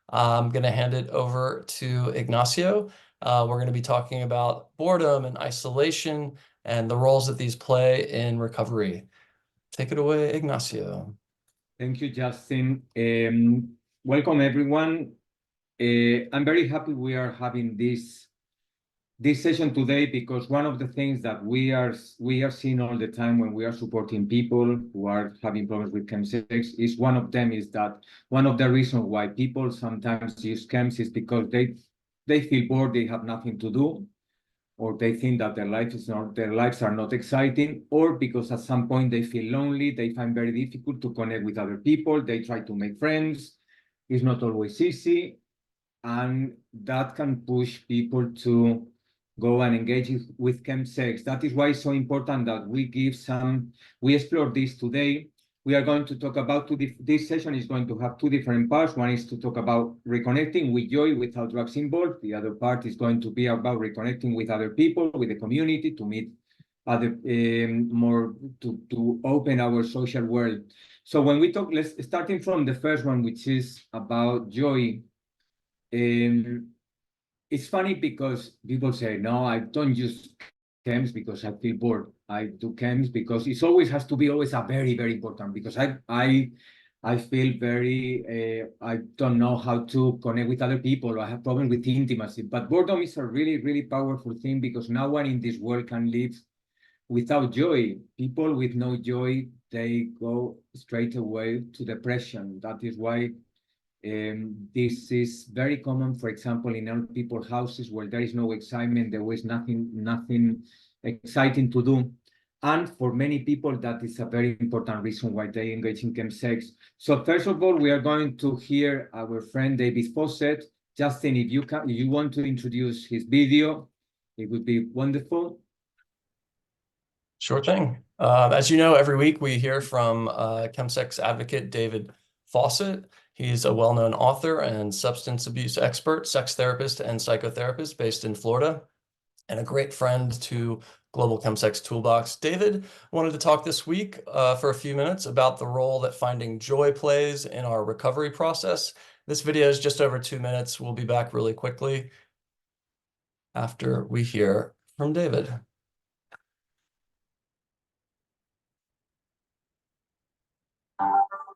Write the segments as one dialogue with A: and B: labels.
A: I'm going to hand it over to Ignacio. We're going to be talking about boredom and isolation and the roles that these play in recovery. Take it away, Ignacio.
B: Thank you, Justin. Welcome, everyone. I'm very happy we are having this session today, because one of the things that we are seeing all the time when we are supporting people who are having problems with CHEMSEX is one of the reasons why people sometimes use chems is because they feel bored, they have nothing to do, or they think that their lives are not exciting, or because at some point they feel lonely, they find very difficult to connect with other people, they try to make friends, it's not always easy, and that can push people to go and engage with CHEMSEX. That is why it's so important that we explore this today. We are going to talk about this session is going to have two different parts. One is to talk about reconnecting with joy without drugs involved. The other part is going to be about reconnecting with other people, with the community, to meet other to open our social world. So when we talk, starting from the first one, which is about joy. It's funny because people say, no, I don't use chems because I feel bored. I do chems because it always has to be always a very, very important, because I feel very, I don't know how to connect with other people, or I have problems with intimacy. But boredom is a really, really powerful thing, because no one in this world can live without joy. People with no joy, they go straight away to depression. That is why this is very common, for example, in old people's houses where there is no excitement, there was nothing exciting to do. And for many people, that is a very important reason why they engage in CHEMSEX. So first of all, we are going to hear our friend David Fawcett. Justin, if you want to introduce his video, it would be wonderful.
A: Sure thing. As you know, every week we hear from CHEMSEX advocate David Fawcett. He's a well-known author and substance abuse expert, sex therapist, and psychotherapist based in Florida, and a great friend to Global CHEMSEX Toolbox. David wanted to talk this week for a few minutes about the role that finding joy plays in our recovery process. This video is just over 2 minutes. We'll be back really quickly after we hear from David.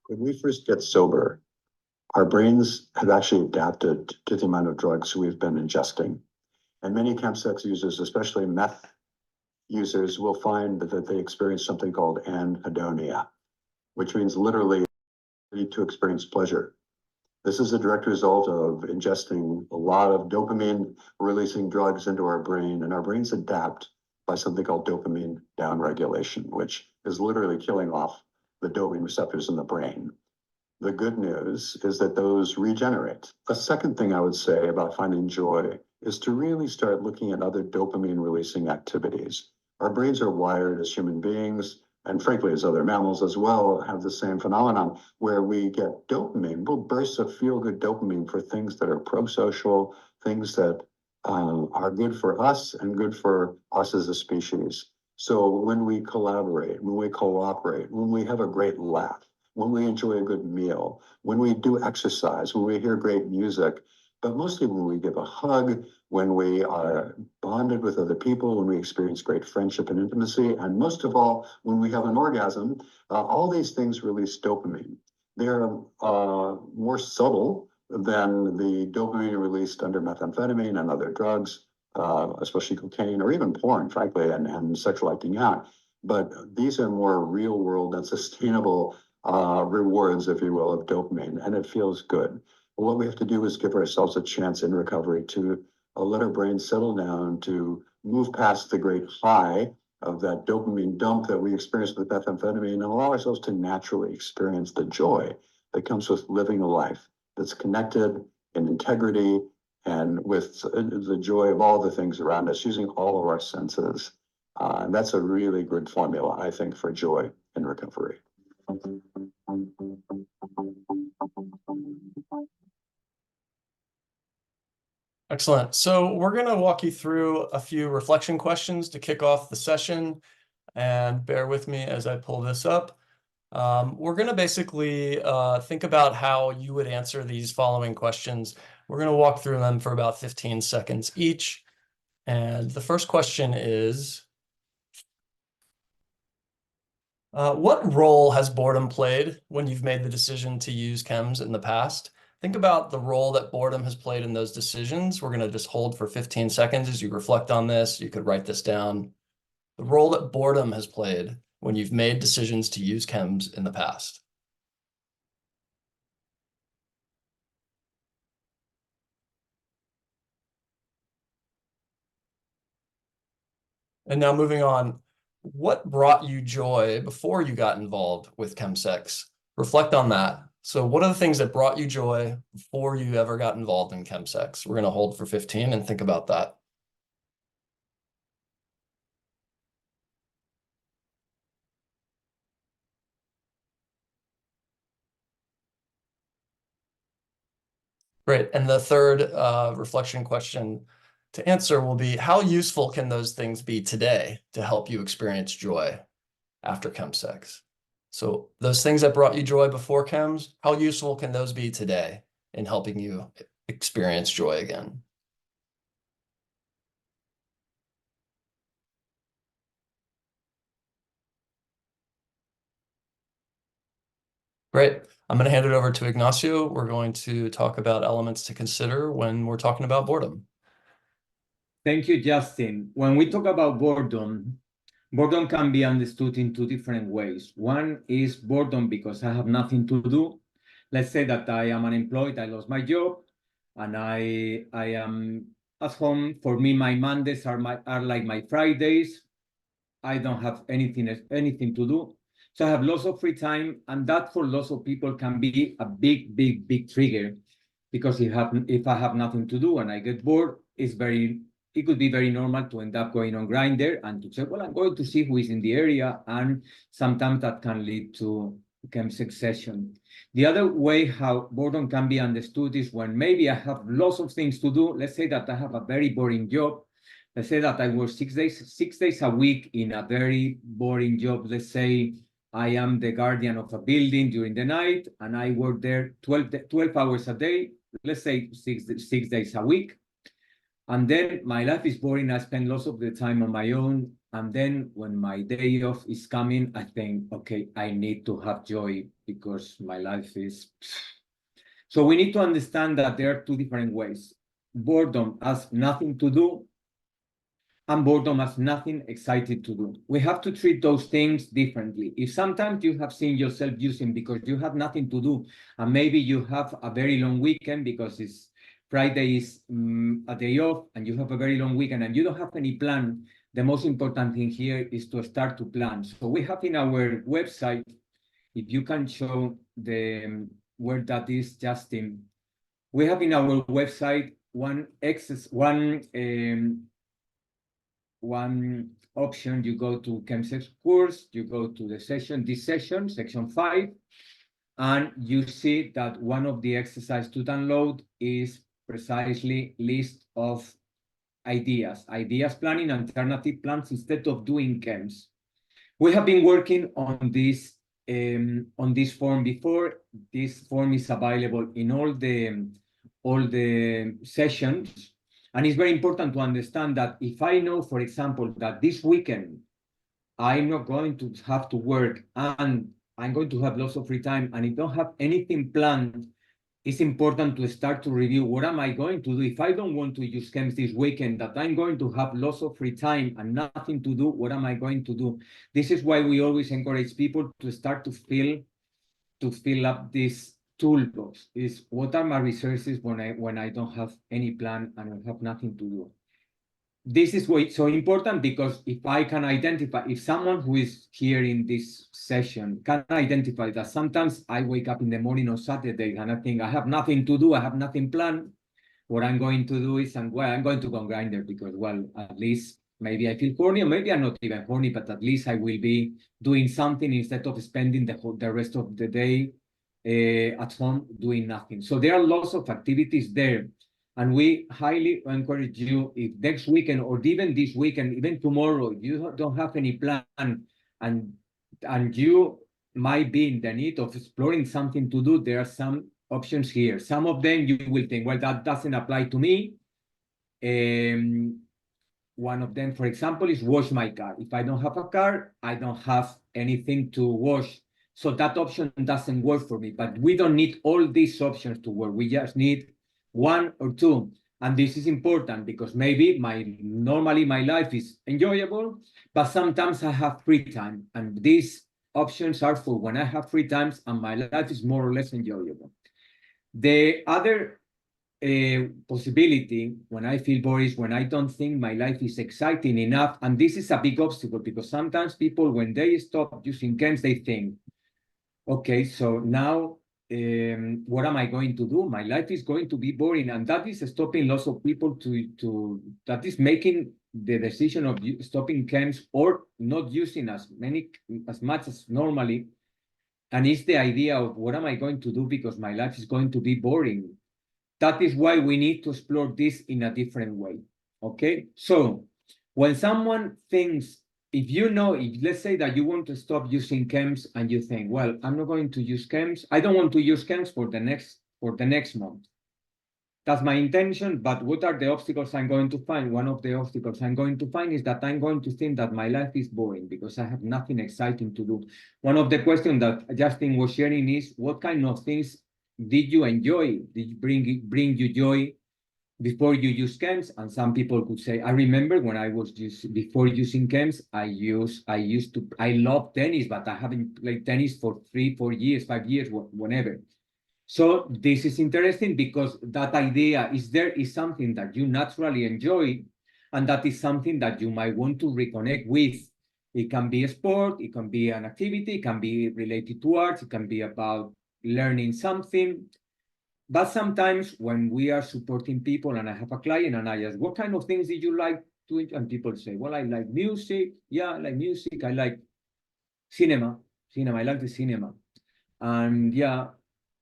C: When we first get sober, our brains have actually adapted to the amount of drugs we've been ingesting. And many CHEMSEX users, especially meth users, will find that they experience something called anhedonia, which means literally to experience pleasure. This is a direct result of ingesting a lot of dopamine releasing drugs into our brain, and our brains adapt by something called dopamine downregulation, which is literally killing off the dopamine receptors in the brain. The good news is that those regenerate. The second thing I would say about finding joy is to really start looking at other dopamine releasing activities. Our brains are wired as human beings, and frankly as other mammals as well, have the same phenomenon where we get dopamine, little bursts of feel-good dopamine for things that are pro-social, things that are good for us and good for us as a species. So when we collaborate, when we cooperate, when we have a great laugh, when we enjoy a good meal, when we do exercise, when we hear great music, but mostly when we give a hug, when we are bonded with other people, when we experience great friendship and intimacy, and most of all, when we have an orgasm, all these things release dopamine. They're more subtle than the dopamine released under methamphetamine and other drugs, especially cocaine or even porn, frankly, and sexual acting out. But these are more real world and sustainable rewards, if you will, of dopamine, and it feels good. What we have to do is give ourselves a chance in recovery to let our brains settle down, to move past the great high of that dopamine dump that we experience with methamphetamine, and allow ourselves to naturally experience the joy that comes with living a life that's connected in integrity and with the joy of all the things around us, using all of our senses. And that's a really good formula, I think, for joy in recovery.
A: Excellent. So we're going to walk you through a few reflection questions to kick off the session, and bear with me as I pull this up. We're going to basically think about how you would answer these following questions. We're going to walk through them for about 15 seconds each. And the first question is, what role has boredom played when you've made the decision to use chems in the past? Think about the role that boredom has played in those decisions. We're going to just hold for 15 seconds as you reflect on this. You could write this down. The role that boredom has played when you've made decisions to use chems in the past. And now moving on, what brought you joy before you got involved with CHEMSEX? Reflect on that. So what are the things that brought you joy before you ever got involved in CHEMSEX? We're going to hold for 15 and think about that. Great. And the third reflection question to answer will be, how useful can those things be today to help you experience joy after CHEMSEX? So those things that brought you joy before chems, how useful can those be today in helping you experience joy again? Great. I'm going to hand it over to Ignacio. We're going to talk about elements to consider when we're talking about boredom.
B: Thank you, Justin. When we talk about boredom, boredom can be understood in two different ways. One is boredom because I have nothing to do. Let's say that I am unemployed, I lost my job, and I am at home. For me, my Mondays are like my Fridays. I don't have anything to do. So I have lots of free time, and that for lots of people can be a big trigger, because if I have nothing to do and I get bored, it could be very normal to end up going on Grindr and to say, well, I'm going to see who is in the area, and sometimes that can lead to CHEMSEX session. The other way how boredom can be understood is when maybe I have lots of things to do. Let's say that I have a very boring job. Let's say that I work 6 days a week in a very boring job. Let's say I am the guardian of a building during the night, and I work there 12 hours a day, let's say six days a week. And then my life is boring. I spend lots of the time on my own. And then when my day off is coming, I think, okay, I need to have joy because my life is... So we need to understand that there are two different ways. Boredom has nothing to do, and boredom has nothing excited to do. We have to treat those things differently. If sometimes you have seen yourself using because you have nothing to do, and maybe you have a very long weekend because Friday is a day off, and you have a very long weekend and you don't have any plan, the most important thing here is to start to plan. So we have in our website, if you can show where that is, Justin, we have in our website one option. You go to CHEMSEX course, you go to the session, this session, section 5, and you see that one of the exercise to download is precisely list of ideas planning, alternative plans instead of doing chems. We have been working on this form before. This form is available in all the sessions. And it's very important to understand that if I know, for example, that this weekend I'm not going to have to work and I'm going to have lots of free time and I don't have anything planned, it's important to start to review what am I going to do if I don't want to use chems this weekend, that I'm going to have lots of free time and nothing to do. What am I going to do? This is why we always encourage people to start to fill up this toolbox. Is what are my resources when I don't have any plan and I have nothing to do. This is why it's so important, because if I can identify, if someone who is here in this session can identify that sometimes I wake up in the morning on Saturday and I think I have nothing to do, I have nothing planned, what I'm going to do is, I'm going to go on Grindr because, well, at least maybe I feel horny, or maybe I'm not even horny, but at least I will be doing something instead of spending the rest of the day at home doing nothing. So there are lots of activities there. And we highly encourage you, if next weekend or even this weekend, even tomorrow, if you don't have any plan and you might be in the need of exploring something to do, there are some options here. Some of them you will think, well, that doesn't apply to me. One of them, for example, is wash my car. If I don't have a car, I don't have anything to wash. So that option doesn't work for me. But we don't need all these options to work. We just need one or two. And this is important because maybe normally my life is enjoyable, but sometimes I have free time. And these options are for when I have free times and my life is more or less enjoyable. The other possibility when I feel bored is when I don't think my life is exciting enough. And this is a big obstacle because sometimes people, when they stop using chems, they think, okay, so now what am I going to do? My life is going to be boring. And that is stopping lots of people that is making the decision of stopping chems or not using as much as normally. And it's the idea of what am I going to do because my life is going to be boring. That is why we need to explore this in a different way, okay? So when someone thinks, if let's say that you want to stop using chems and you think, well, I'm not going to use chems. I don't want to use chems for the next month. That's my intention, but what are the obstacles I'm going to find? One of the obstacles I'm going to find is that I'm going to think that my life is boring because I have nothing exciting to do. One of the questions that Justin was sharing is, what kind of things did you enjoy? Did it bring you joy before you use chems? And some people could say, I remember when I was before using chems, I love tennis, but I haven't played tennis for 3, 4 years, 5 years, whenever. So this is interesting because that idea is something that you naturally enjoy, and that is something that you might want to reconnect with. It can be a sport, it can be an activity, it can be related to arts, it can be about learning something. But sometimes when we are supporting people and I have a client and I ask, what kind of things did you like to enjoy? And people say, well, I like music. Yeah, I like music. I like cinema. I like the cinema. And yeah,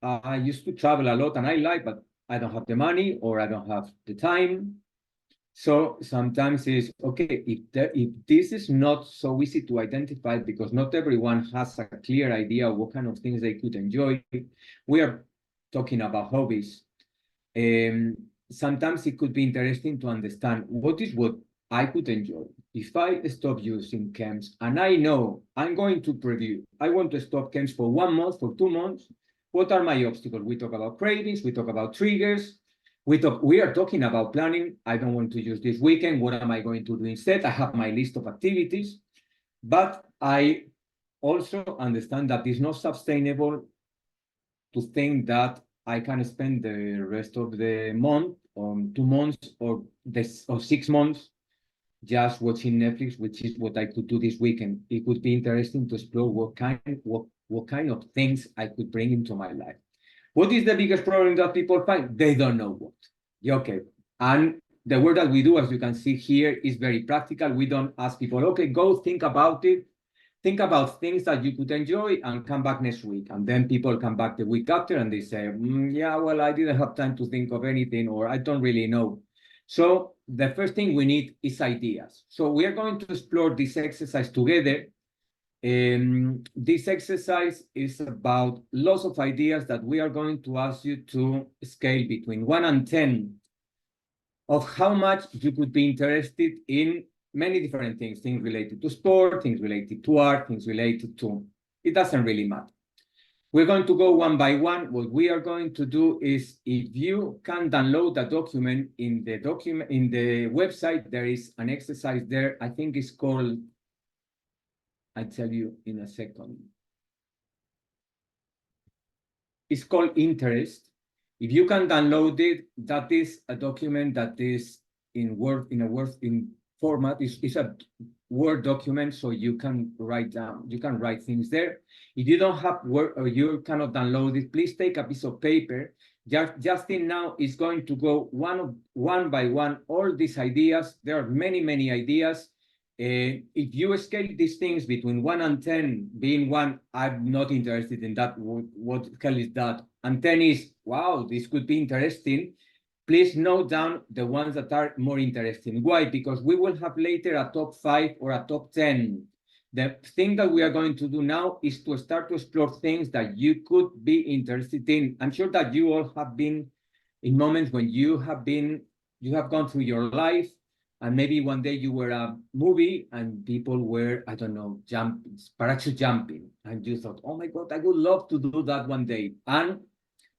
B: I used to travel a lot and I like, but I don't have the money or I don't have the time. So sometimes it's okay, if this is not so easy to identify because not everyone has a clear idea of what kind of things they could enjoy. We are talking about hobbies. Sometimes it could be interesting to understand what I could enjoy. If I stop using chems and I know I'm going to preview, I want to stop chems for 1 month, for 2 months, what are my obstacles? We talk about cravings, we talk about triggers, we are talking about planning. I don't want to use this weekend. What am I going to do instead? I have my list of activities, but I also understand that it's not sustainable to think that I can spend the rest of the month, or 2 months, or 6 months just watching Netflix, which is what I could do this weekend. It would be interesting to explore what kind of things I could bring into my life. What is the biggest problem that people find? They don't know what. Okay. And the work that we do, as you can see here, is very practical. We don't ask people, okay, go think about it. Think about things that you could enjoy and come back next week. And then people come back the week after and they say, yeah, well, I didn't have time to think of anything, or I don't really know. So the first thing we need is ideas. So we are going to explore this exercise together. This exercise is about lots of ideas that we are going to ask you to scale between 1 and 10 of how much you could be interested in many different things related to sport, things related to art, things related to, it doesn't really matter. We're going to go one by one. What we are going to do is, if you can download the document in the website, there is an exercise there. I think it's called, I tell you in a second. It's called Interest. If you can download it, that is a document that is in format. It's a Word document, so you can write things there. If you don't have Word or you cannot download it, please take a piece of paper. Justin now is going to go one by one, all these ideas. There are many, many ideas. If you scale these things between 1 and 10, being 1, I'm not interested in that, what hell is that? And 10 is, wow, this could be interesting. Please note down the ones that are more interesting. Why? Because we will have later a top 5 or a top 10. The thing that we are going to do now is to start to explore things that you could be interested in. I'm sure that you all have been in moments when you have gone through your life, and maybe one day you were a movie and people were, I don't know, parachute jumping, and you thought, oh my God, I would love to do that one day.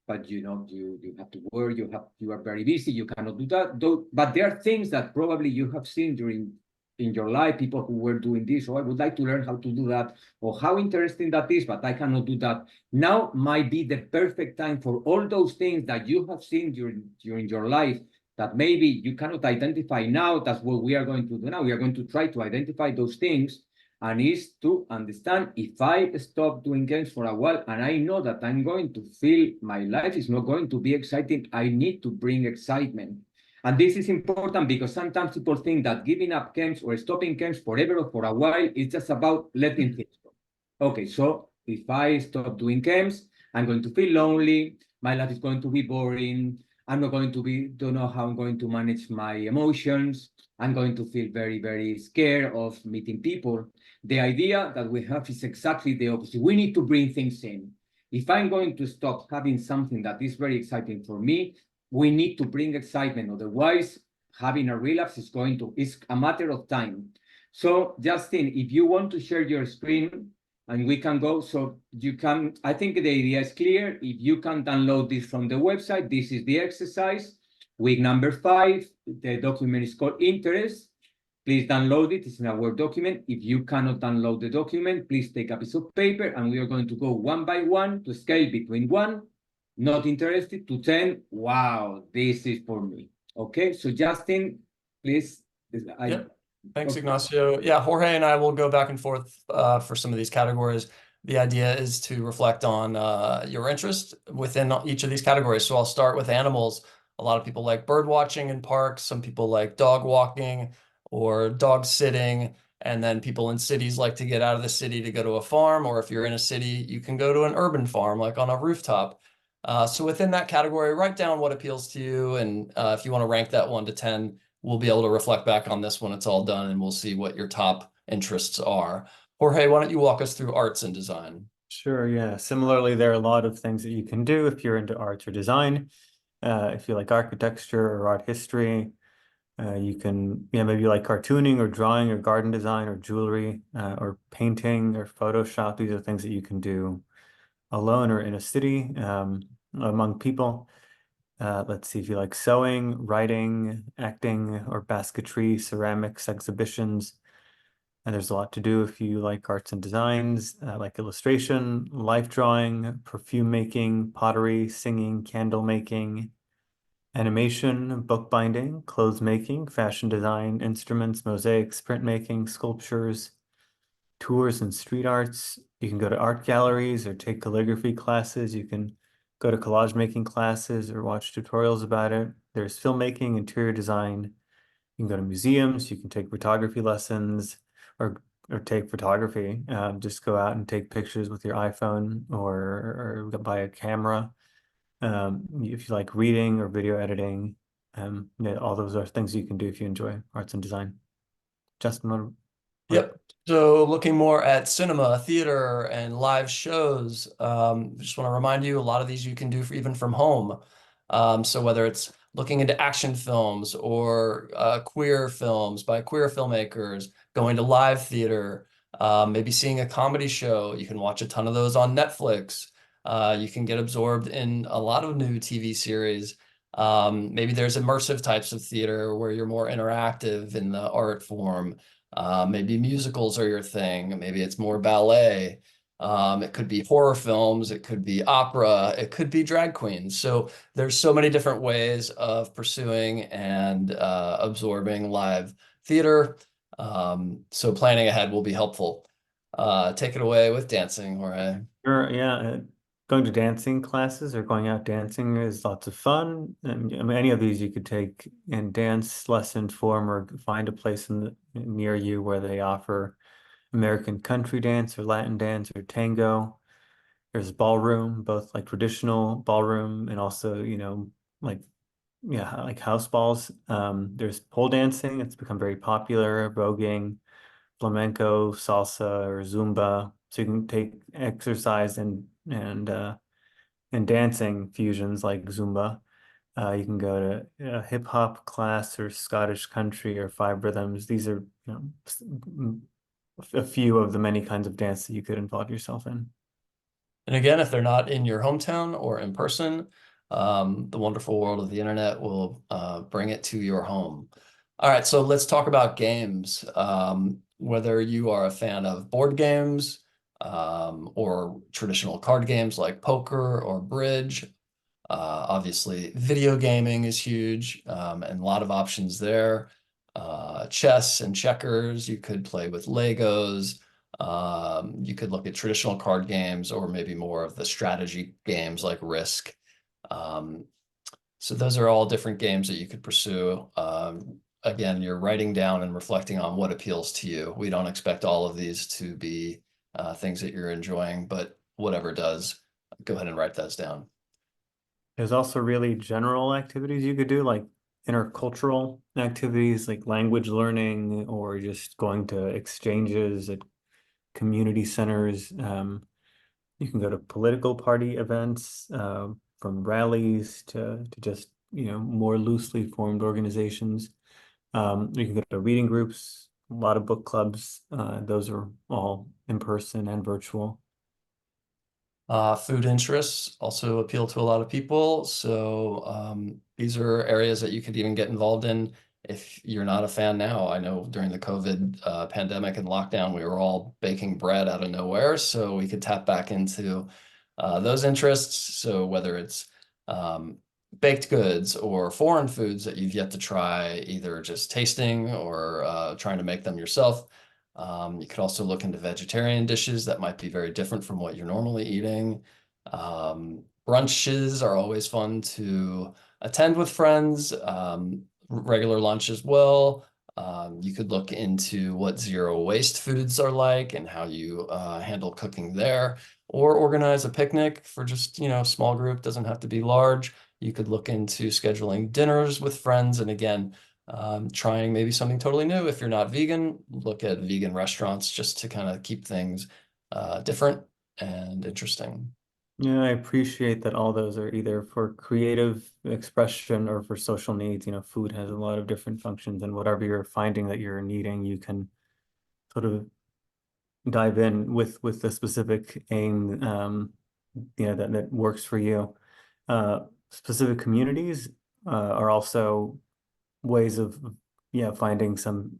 B: But you know, you have to work, you are very busy, you cannot do that. But there are things that probably you have seen in your life, people who were doing this, or I would like to learn how to do that, or how interesting that is, but I cannot do that. Now might be the perfect time for all those things that you have seen during your life that maybe you cannot identify now. That's what we are going to do now. We are going to try to identify those things, and is to understand, if I stop doing games for a while and I know that I'm going to feel my life is not going to be exciting, I need to bring excitement. And this is important because sometimes people think that giving up games or stopping games forever or for a while is just about letting things go. Okay, so if I stop doing games, I'm going to feel lonely, my life is going to be boring, I'm not going to don't know how I'm going to manage my emotions, I'm going to feel very, very scared of meeting people. The idea that we have is exactly the opposite. We need to bring things in. If I'm going to stop having something that is very exciting for me, we need to bring excitement. Otherwise, having a relapse is a matter of time. So Justin, if you want to share your screen and we can go, so you can, I think the idea is clear. If you can download this from the website, this is the exercise. Week number 5, the document is called Interest. Please download it. It's in a Word document. If you cannot download the document, please take a piece of paper and we are going to go one by one to scale between 1, not interested, to 10. Wow, this is for me. Okay, so Justin, please.
A: Yep. Thanks, Ignacio. Yeah, Jorge and I will go back and forth for some of these categories. The idea is to reflect on your interest within each of these categories. So I'll start with animals. A lot of people like bird watching in parks. Some people like dog walking or dog sitting. And then people in cities like to get out of the city to go to a farm. Or if you're in a city, you can go to an urban farm, like on a rooftop. So within that category, write down what appeals to you. And if you want to rank that 1 to 10, we'll be able to reflect back on this when it's all done, and we'll see what your top interests are. Jorge, why don't you walk us through arts and design?
D: Sure, yeah. Similarly, there are a lot of things that you can do if you're into arts or design. If you like architecture or art history, you can, maybe you like cartooning or drawing or garden design or jewelry or painting or Photoshop. These are things that you can do alone or in a city among people. Let's see, if you like sewing, writing, acting, or basketry, ceramics, exhibitions. And there's a lot to do if you like arts and designs, like illustration, life drawing, perfume making, pottery, singing, candle making, animation, bookbinding, clothes making, fashion design, instruments, mosaics, printmaking, sculptures, tours and street arts. You can go to art galleries or take calligraphy classes. You can go to collage making classes or watch tutorials about it. There's filmmaking, interior design. You can go to museums. You can take photography lessons or take photography. Just go out and take pictures with your iPhone or buy a camera. If you like reading or video editing, all those are things you can do if you enjoy arts and design. Justin,
A: Yep. So looking more at cinema, theater, and live shows, just want to remind you, a lot of these you can do even from home. So whether it's looking into action films or queer films by queer filmmakers, going to live theater, maybe seeing a comedy show, you can watch a ton of those on Netflix. You can get absorbed in a lot of new TV series. Maybe there's immersive types of theater where you're more interactive in the art form. Maybe musicals are your thing. Maybe it's more ballet. It could be horror films. It could be opera. It could be drag queens. So there's so many different ways of pursuing and absorbing live theater. So planning ahead will be helpful. Take it away with dancing, Jorge.
D: Sure, yeah. Going to dancing classes or going out dancing is lots of fun. And I mean, any of these you could take in dance lesson form or find a place near you where they offer American country dance or Latin dance or tango. There's ballroom, both like traditional ballroom and also, like house balls. There's pole dancing. It's become very popular, voguing, flamenco, salsa, or Zumba. So you can take exercise and dancing fusions like Zumba. You can go to a hip hop class or Scottish country or five rhythms. These are, a few of the many kinds of dance that you could involve yourself in.
A: And again, if they're not in your hometown or in person, the wonderful world of the internet will bring it to your home. All right, so let's talk about games. Whether you are a fan of board games or traditional card games like poker or bridge, obviously video gaming is huge and a lot of options there. Chess and checkers, you could play with Legos. You could look at traditional card games or maybe more of the strategy games like Risk. So those are all different games that you could pursue. Again, you're writing down and reflecting on what appeals to you. We don't expect all of these to be things that you're enjoying, but whatever does, go ahead and write those down.
D: There's also really general activities you could do, like intercultural activities like language learning or just going to exchanges at community centers. You can go to political party events, from rallies to just, more loosely formed organizations. You can go to reading groups, a lot of book clubs. Those are all in person and virtual.
A: Food interests also appeal to a lot of people. So these are areas that you could even get involved in if you're not a fan now. I know during the COVID pandemic and lockdown, we were all baking bread out of nowhere. So we could tap back into those interests. So whether it's baked goods or foreign foods that you've yet to try, either just tasting or trying to make them yourself. You could also look into vegetarian dishes that might be very different from what you're normally eating. Brunches are always fun to attend with friends, regular lunch as well. You could look into what zero waste foods are like and how you handle cooking there, or organize a picnic for just, small group, doesn't have to be large. You could look into scheduling dinners with friends. And again, trying maybe something totally new. If you're not vegan, look at vegan restaurants just to kind of keep things different and interesting.
D: Yeah, I appreciate that all those are either for creative expression or for social needs. Food has a lot of different functions, and whatever you're finding that you're needing, you can sort of dive in with the specific aim, that works for you. Specific communities are also ways of finding some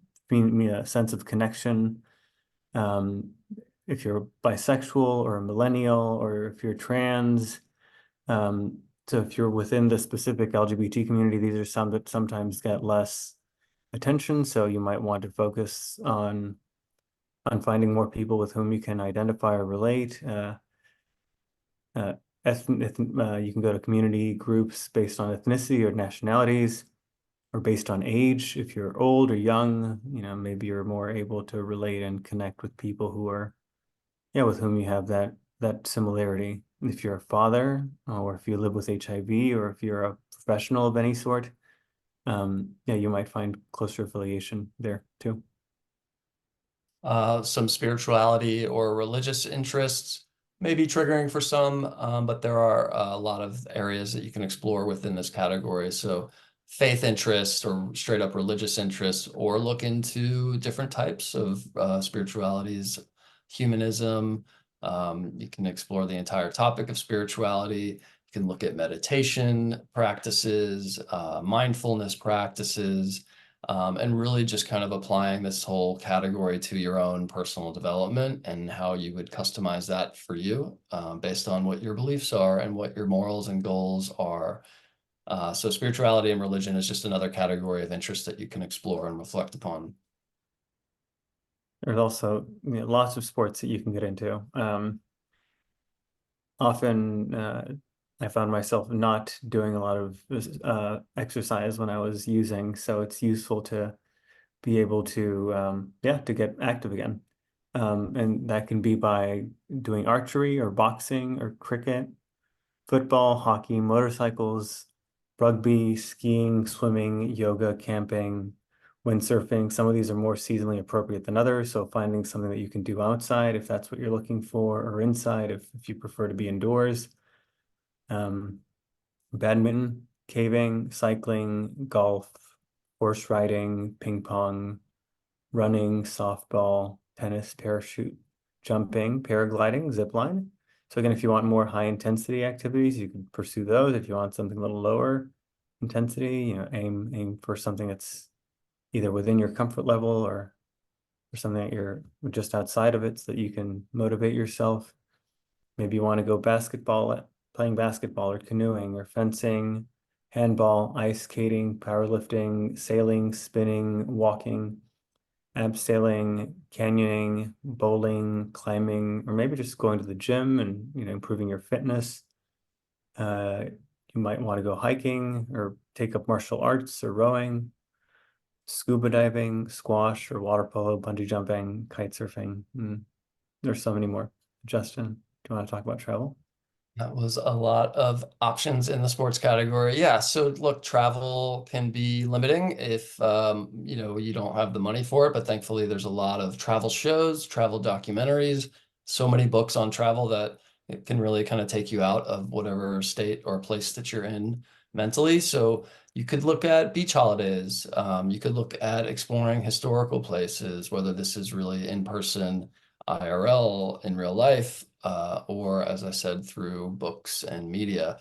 D: sense of connection. If you're bisexual or a millennial, or if you're trans, so if you're within the specific LGBT community, these are some that sometimes get less attention. So you might want to focus on finding more people with whom you can identify or relate. You can go to community groups based on ethnicity or nationalities, or based on age. If you're old or young, maybe you're more able to relate and connect with people who are, with whom you have that similarity. If you're a father, or if you live with HIV, or if you're a professional of any sort, you might find closer affiliation there too.
A: Some spirituality or religious interests may be triggering for some, but there are a lot of areas that you can explore within this category. So faith interests or straight up religious interests, or look into different types of spiritualities, humanism. You can explore the entire topic of spirituality. You can look at meditation practices, mindfulness practices, and really just kind of applying this whole category to your own personal development and how you would customize that for you based on what your beliefs are and what your morals and goals are. So spirituality and religion is just another category of interest that you can explore and reflect upon.
D: There's also lots of sports that you can get into. Often I found myself not doing a lot of exercise when I was using, so it's useful to be able to to get active again. And that can be by doing archery or boxing or cricket, football, hockey, motorcycles, rugby, skiing, swimming, yoga, camping, windsurfing. Some of these are more seasonally appropriate than others, so finding something that you can do outside if that's what you're looking for, or inside if you prefer to be indoors. Badminton, caving, cycling, golf, horse riding, ping pong, running, softball, tennis, parachute, jumping, paragliding, zip line. So again, if you want more high intensity activities, you can pursue those. If you want something a little lower intensity, aim for something that's either within your comfort level or something that you're just outside of it so that you can motivate yourself. Maybe you want to go playing basketball or canoeing or fencing, handball, ice skating, powerlifting, sailing, spinning, walking, abseiling, canyoning, bowling, climbing, or maybe just going to the gym and improving your fitness. You might want to go hiking or take up martial arts or rowing, scuba diving, squash or water polo, bungee jumping, kite surfing. There's so many more. Justin, do you want to talk about travel?
A: That was a lot of options in the sports category. Yeah, so look, travel can be limiting if you don't have the money for it, but thankfully there's a lot of travel shows, travel documentaries, so many books on travel that it can really kind of take you out of whatever state or place that you're in mentally. So you could look at beach holidays. You could look at exploring historical places, whether this is really in person, IRL, in real life, or as I said, through books and media.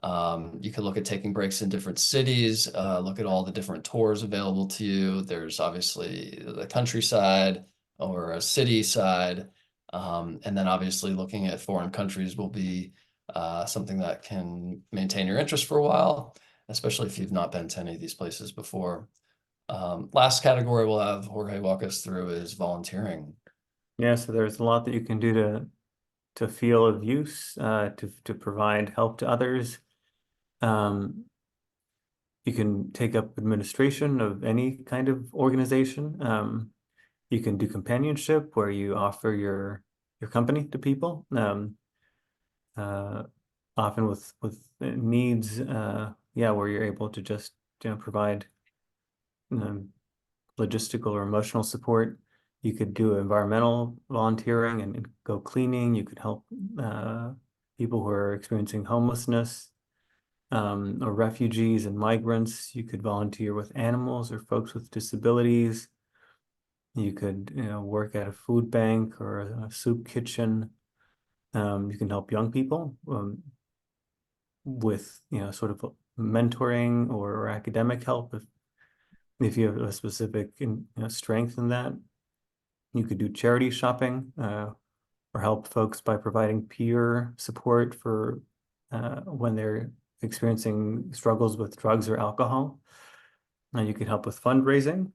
A: You could look at taking breaks in different cities, look at all the different tours available to you. There's obviously the countryside or a city side. And then obviously looking at foreign countries will be something that can maintain your interest for a while, especially if you've not been to any of these places before. Last category we'll have Jorge walk us through is volunteering.
D: Yeah, so there's a lot that you can do to feel of use, to provide help to others. You can take up administration of any kind of organization. You can do companionship where you offer your company to people. Often with needs, where you're able to just provide logistical or emotional support. You could do environmental volunteering and go cleaning. You could help people who are experiencing homelessness or refugees and migrants. You could volunteer with animals or folks with disabilities. You could work at a food bank or a soup kitchen. You can help young people with sort of mentoring or academic help if you have a specific strength in that. You could do charity shopping or help folks by providing peer support for when they're experiencing struggles with drugs or alcohol. You could help with fundraising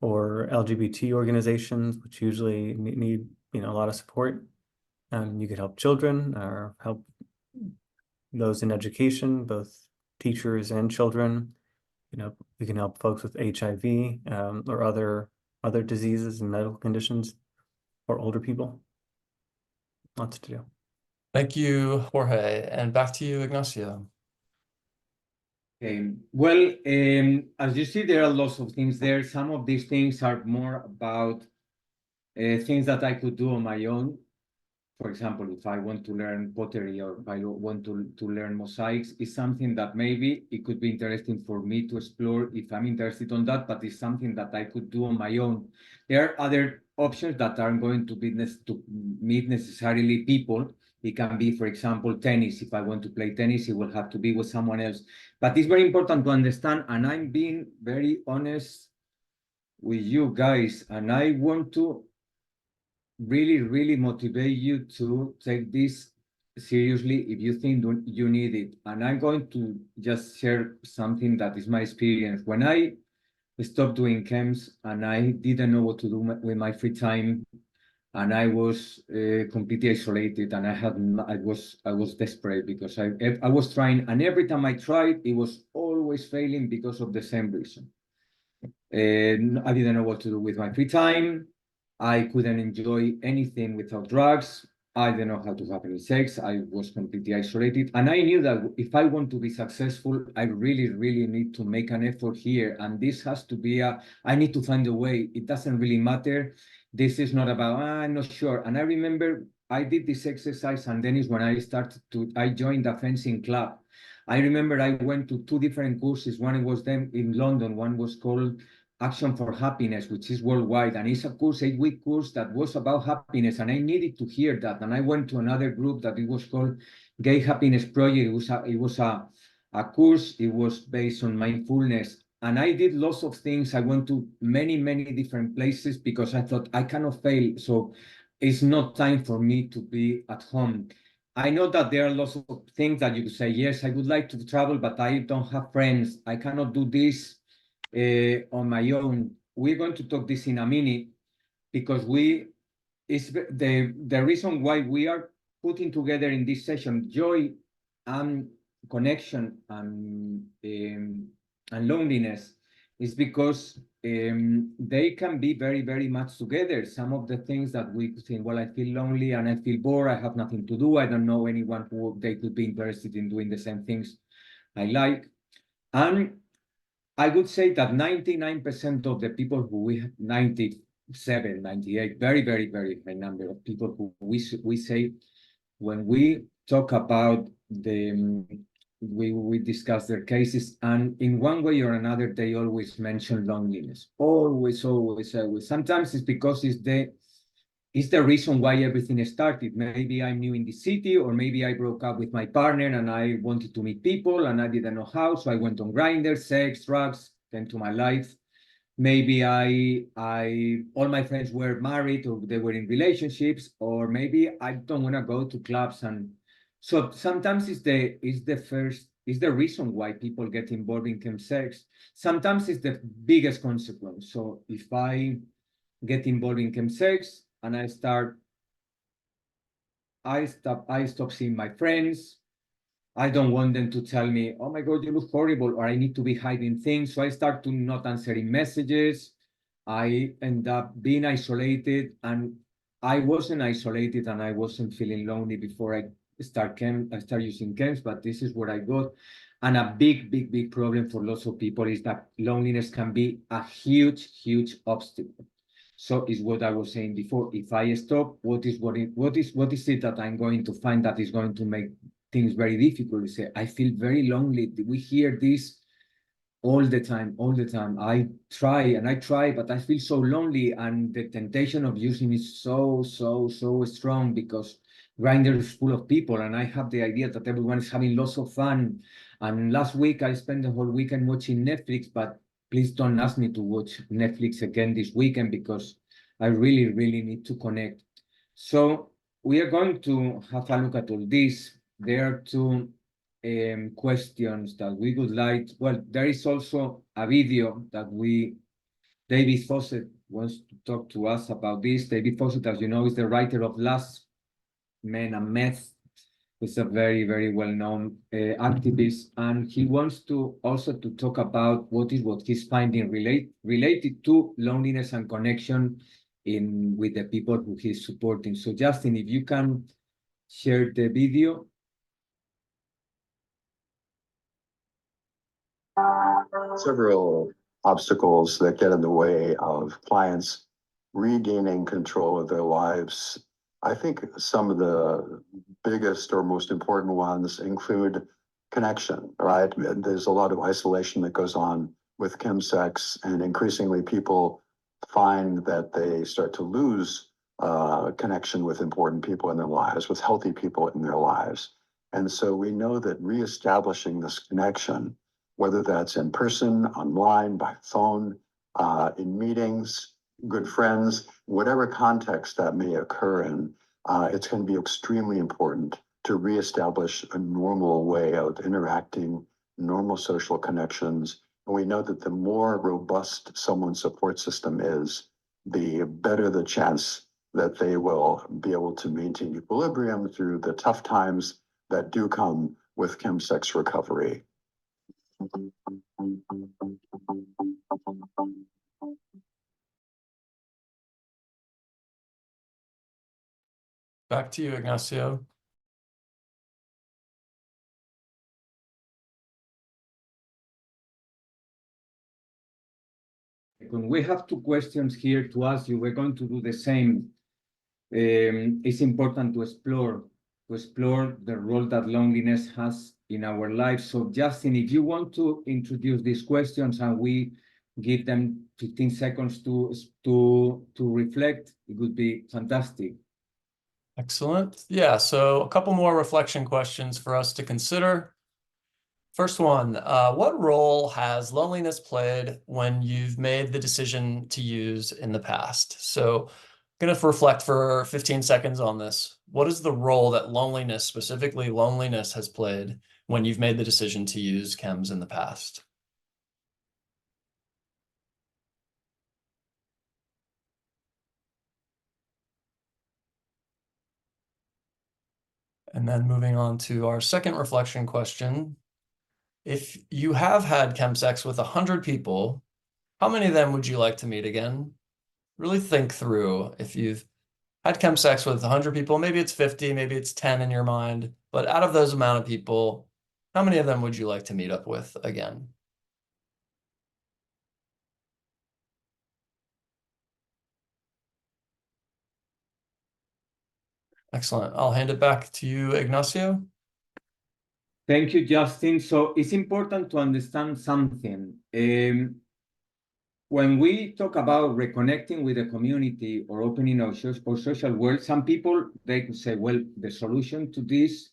D: or LGBT organizations, which usually need a lot of support. You could help children or help those in education, both teachers and children. We can help folks with HIV or other diseases and medical conditions, or older people. Lots to do.
A: Thank you, Jorge. And back to you, Ignacio.
B: Well, as you see, there are lots of things there. Some of these things are more about things that I could do on my own. For example, if I want to learn pottery or if I want to learn mosaics, it's something that maybe it could be interesting for me to explore if I'm interested on that, but it's something that I could do on my own. There are other options that aren't going to meet necessarily people. It can be, for example, tennis. If I want to play tennis, it will have to be with someone else. But it's very important to understand, and I'm being very honest with you guys, and I want to really motivate you to take this seriously if you think you need it. And I'm going to just share something that is my experience. When I stopped doing chems and I didn't know what to do with my free time, and I was completely isolated, and I was desperate because I was trying, and every time I tried, it was always failing because of the same reason. I didn't know what to do with my free time. I couldn't enjoy anything without drugs. I didn't know how to have any sex. I was completely isolated. And I knew that if I want to be successful, I really, really need to make an effort here. And this has to be I need to find a way. It doesn't really matter. This is not about, I'm not sure. And I remember I did this exercise, and then is when I joined a fencing club. I remember I went to 2 different courses. One was then in London. One was called Action for Happiness, which is worldwide, and it's a course, 8-week course that was about happiness, and I needed to hear that. And I went to another group that it was called Gay Happiness Project. It was a course. It was based on mindfulness, and I did lots of things. I went to many different places because I thought I cannot fail. So it's not time for me to be at home. I know that there are lots of things that you could say, yes, I would like to travel, but I don't have friends. I cannot do this on my own. We're going to talk this in a minute because it's the reason why we are putting together in this session joy and connection and loneliness is because they can be very much together. Some of the things that we think, well, I feel lonely and I feel bored, I have nothing to do, I don't know anyone who they could be interested in doing the same things I like. And I would say that 99% of the people who we have, 97, 98, very high number of people who we say when we talk about we discuss their cases, and in one way or another, they always mention loneliness. Always. Sometimes it's because it's the reason why everything started. Maybe I'm new in the city, or maybe I broke up with my partner and I wanted to meet people and I didn't know how, so I went on Grindr, sex, drugs, came to my life. Maybe all my friends were married or they were in relationships, or maybe I don't want to go to clubs. And so sometimes it's the reason why people get involved in CHEMSEX. Sometimes it's the biggest consequence. So if I get involved in CHEMSEX and I stop seeing my friends. I don't want them to tell me, oh my God, you look horrible, or I need to be hiding things. So I start to not answering messages. I end up being isolated, and I wasn't isolated and I wasn't feeling lonely before I start using chems, but this is what I got. And a big problem for lots of people is that loneliness can be a huge obstacle. So is what I was saying before. If I stop, what is it that I'm going to find that is going to make things very difficult? You say, I feel very lonely. We hear this all the time. I try, but I feel so lonely, and the temptation of using is so strong because Grindr is full of people, and I have the idea that everyone is having lots of fun. And last week I spent the whole weekend watching Netflix, but please don't ask me to watch Netflix again this weekend because I really need to connect. So we are going to have a look at all this. There are 2 questions that we would like. Well, there is also a video that David Fawcett wants to talk to us about this. David Fawcett, as you know, is the writer of Last Men and Meth. He's a very well-known activist, and he wants to also to talk about what he's finding related to loneliness and connection with the people who he's supporting. So Justin, if you can share the video.
C: Several obstacles that get in the way of clients regaining control of their lives. I think some of the biggest or most important ones include connection, right? There's a lot of isolation that goes on with chemsex, and increasingly people find that they start to lose connection with important people in their lives, with healthy people in their lives. And so we know that reestablishing this connection, whether that's in person, online, by phone, in meetings, good friends, whatever context that may occur in, it's going to be extremely important to reestablish a normal way of interacting, normal social connections. And we know that the more robust someone's support system is, the better the chance that they will be able to maintain equilibrium through the tough times that do come with chemsex recovery.
A: Back to you, Ignacio.
B: We have two questions here to ask you. We're going to do the same. It's important to explore the role that loneliness has in our lives. So Justin, if you want to introduce these questions and we give them 15 seconds to reflect, it would be fantastic.
A: Excellent. Yeah, so a couple more reflection questions for us to consider. First one, what role has loneliness played when you've made the decision to use in the past? So I'm going to reflect for 15 seconds on this. What is the role that loneliness, specifically loneliness, has played when you've made the decision to use chems in the past? And then moving on to our second reflection question. If you have had ChemSex with 100 people, how many of them would you like to meet again? Really think through if you've had ChemSex with 100 people, maybe it's 50, maybe it's 10 in your mind, but out of those amount of people, how many of them would you like to meet up with again? Excellent. I'll hand it back to you, Ignacio.
B: Thank you, Justin. So it's important to understand something. When we talk about reconnecting with the community or opening our social world, some people, they could say, well, the solution to this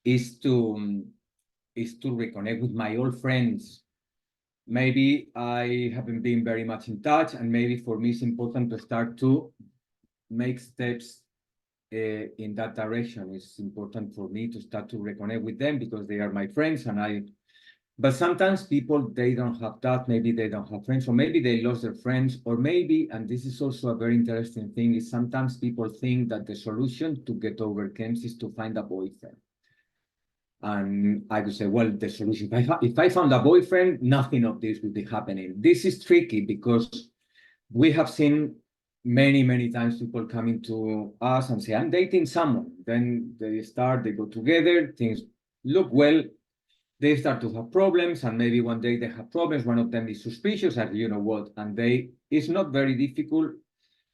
B: is to reconnect with my old friends. Maybe I haven't been very much in touch, and maybe for me it's important to start to make steps in that direction. It's important for me to start to reconnect with them because they are my friends, but sometimes people, they don't have that, maybe they don't have friends, or maybe they lost their friends, or maybe, and this is also a very interesting thing, is sometimes people think that the solution to get over chems is to find a boyfriend. And I could say, well, the solution, if I found a boyfriend, nothing of this would be happening. This is tricky because we have seen many times people coming to us and say, I'm dating someone. Then they go together, things look well, they start to have problems, and maybe one day they have problems. One of them is suspicious, and you know what? And it's not very difficult.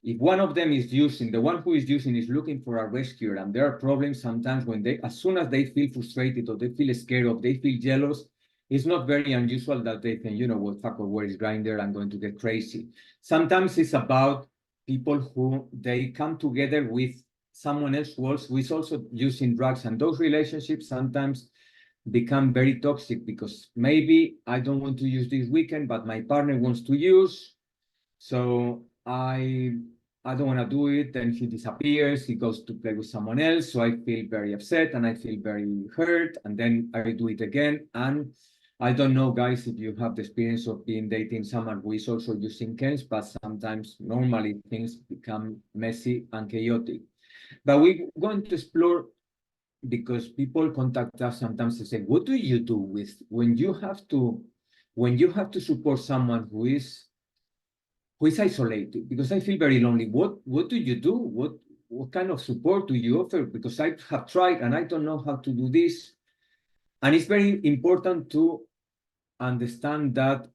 B: If one of them is using, the one who is using is looking for a rescuer, and there are problems sometimes when as soon as they feel frustrated or they feel scared or they feel jealous, it's not very unusual that they think, you know what, fuck, or where is Grindr? I'm going to get crazy. Sometimes it's about people who they come together with someone else who is also using drugs, and those relationships sometimes become very toxic because maybe I don't want to use this weekend, but my partner wants to use, so I don't want to do it. Then he disappears, he goes to play with someone else, so I feel very upset and I feel very hurt, and then I do it again. And I don't know, guys, if you have the experience of being dating someone who is also using chems, but sometimes normally things become messy and chaotic. But we're going to explore, because people contact us sometimes and say, what do you do with when you have to support someone who is isolated? Because I feel very lonely. What do you do? What kind of support do you offer? Because I have tried and I don't know how to do this. And it's very important to understand that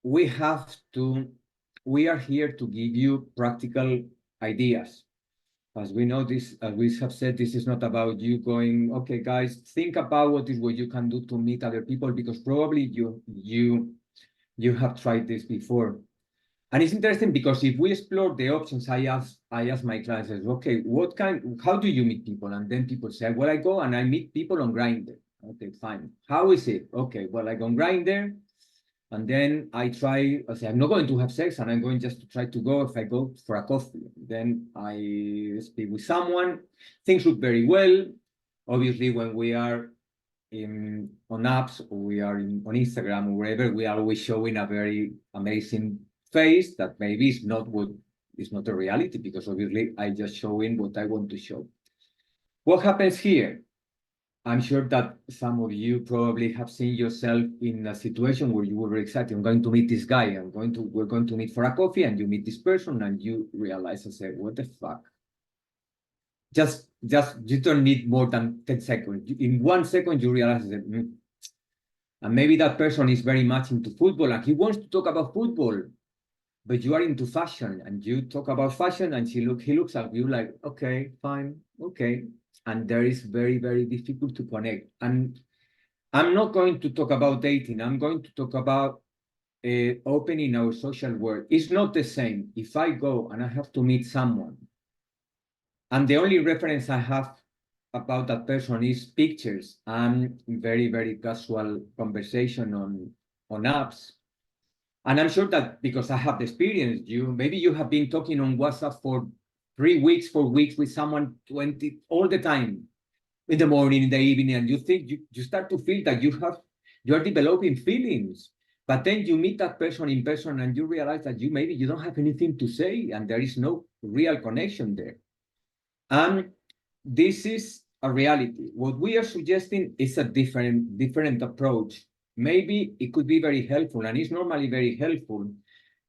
B: we are here to give you practical ideas. As we know this, as we have said, this is not about you going, okay, guys, think about what you can do to meet other people, because probably you have tried this before. And it's interesting because if we explore the options, I ask my clients, okay, how do you meet people? And then people say, well, I go and I meet people on Grindr. Okay, fine. How is it? Okay, well, I go on Grindr. And then I say, I'm not going to have sex, and I'm going just to try to go if I go for a coffee. Then I speak with someone. Things look very well. Obviously, when we are on apps, or we are on Instagram or wherever, we are always showing a very amazing face that maybe is not a reality, because obviously I just showing what I want to show. What happens here? I'm sure that some of you probably have seen yourself in a situation where you were very excited. I'm going to meet this guy. We're going to meet for a coffee, and you meet this person, and you realize and say, what the fuck? just you don't need more than 10 seconds. In 1 second, you realize that, and maybe that person is very much into football and he wants to talk about football, but you are into fashion and you talk about fashion and he looks at you like, okay, fine, okay. And there is very, very difficult to connect. And I'm not going to talk about dating. I'm going to talk about opening our social world. It's not the same if I go and I have to meet someone and the only reference I have about that person is pictures and very, very casual conversation on apps. And I'm sure that because I have the experience, maybe you have been talking on WhatsApp for 3 weeks, 4 weeks with someone 20 all the time, in the morning, in the evening, and you think you start to feel that you are developing feelings. But then you meet that person in person and you realize that maybe you don't have anything to say and there is no real connection there. And this is a reality. What we are suggesting is a different approach. Maybe it could be very helpful, and it's normally very helpful.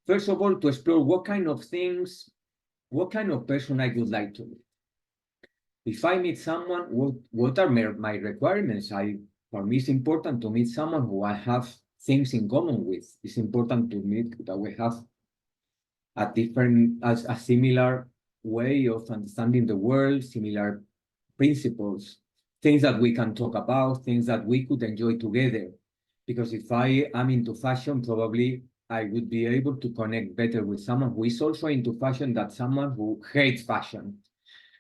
B: First of all, to explore what kind of person I would like to meet. If I meet someone, what are my requirements? For me, it's important to meet someone who I have things in common with. It's important to meet that we have a similar way of understanding the world, similar principles, things that we can talk about, things that we could enjoy together. Because if I am into fashion, probably I would be able to connect better with someone who is also into fashion than someone who hates fashion.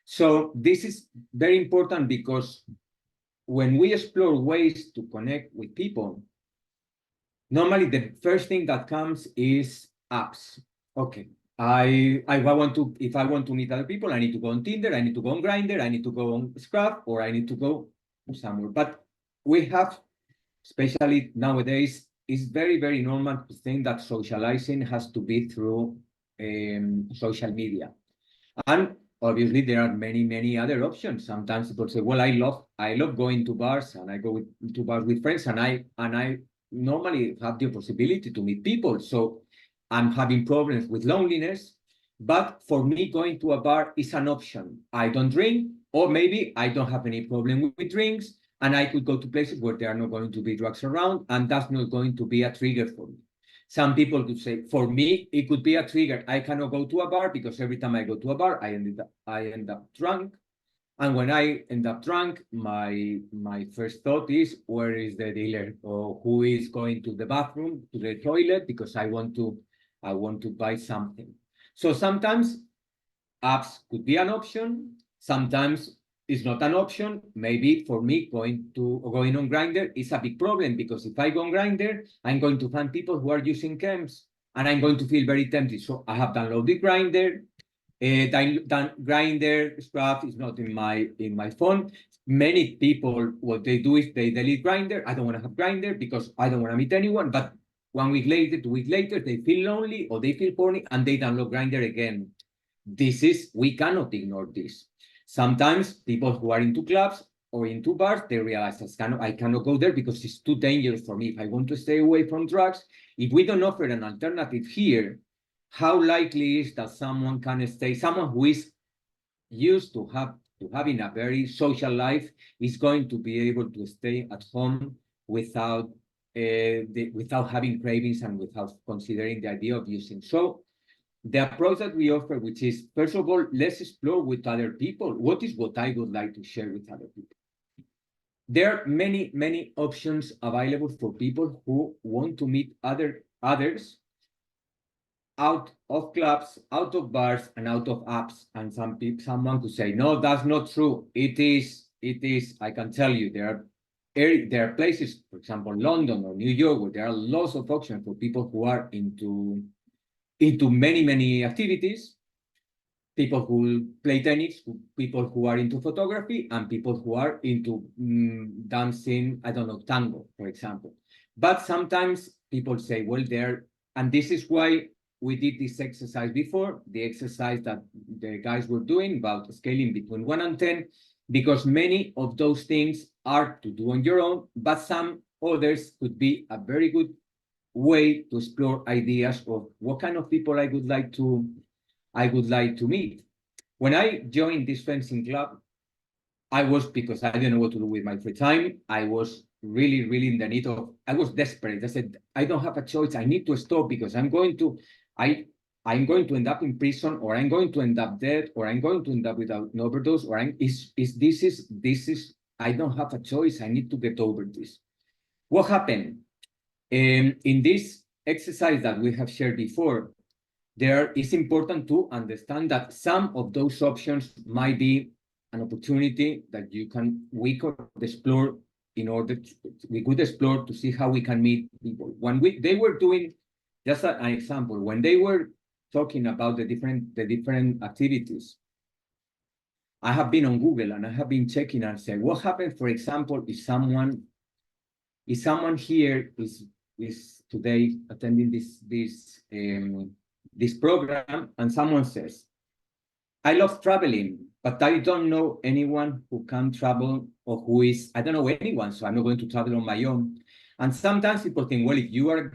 B: So this is very important because when we explore ways to connect with people, normally the first thing that comes is apps. Okay, if I want to meet other people, I need to go on Tinder, I need to go on Grindr, I need to go on Scrap, or I need to go somewhere. But we have, especially nowadays, it's very, very normal to think that socializing has to be through social media. And obviously there are many other options. Sometimes people say, well, I love going to bars, and I go to bars with friends, and I normally have the possibility to meet people. So I'm having problems with loneliness, but for me, going to a bar is an option. I don't drink, or maybe I don't have any problem with drinks, and I could go to places where there are not going to be drugs around, and that's not going to be a trigger for me. Some people could say, for me, it could be a trigger. I cannot go to a bar because every time I go to a bar, I end up drunk. And when I end up drunk, my first thought is, where is the dealer? Or who is going to the bathroom, to the toilet, because I want to buy something. So sometimes apps could be an option. Sometimes it's not an option. Maybe for me, going on Grindr is a big problem, because if I go on Grindr, I'm going to find people who are using chems, and I'm going to feel very tempted. So I have downloaded Grindr. Grindr stuff is not in my phone. Many people, what they do is they delete Grindr. I don't want to have Grindr because I don't want to meet anyone. But 1 week later, 2 weeks later, they feel lonely or they feel horny, and they download Grindr again. We cannot ignore this. Sometimes people who are into clubs or into bars, they realize I cannot go there because it's too dangerous for me. If I want to stay away from drugs, if we don't offer an alternative here, how likely is that someone who is used to having a very social life is going to be able to stay at home without having cravings and without considering the idea of using. So the approach that we offer, which is, first of all, let's explore with other people. What I would like to share with other people? There are many options available for people who want to meet others out of clubs, out of bars, and out of apps. And someone could say, no, that's not true. It is. I can tell you, there are places, for example, London or New York, where there are lots of options for people who are into many activities, people who play tennis, people who are into photography, and people who are into dancing, I don't know, tango, for example. But sometimes people say, well, and this is why we did this exercise before, the exercise that the guys were doing about scaling between 1 and 10, because many of those things are to do on your own, but some others could be a very good way to explore ideas of what kind of people I would like to meet. When I joined this fencing club, I was, because I didn't know what to do with my free time. I was really, really in the need of, I was desperate. I said, I don't have a choice. I need to stop because I'm going to end up in prison, or I'm going to end up dead, or I'm going to end up without an overdose, or I don't have a choice. I need to get over this. What happened? In this exercise that we have shared before, it's important to understand that some of those options might be an opportunity that we could explore we could explore to see how we can meet people. When they were doing, just an example, when they were talking about the different activities, I have been on Google and I have been checking and say, what happens, for example, if someone here is today attending this program, and someone says, I love traveling, but I don't know anyone who can travel, or I don't know anyone, so I'm not going to travel on my own. And sometimes people think, well, if you are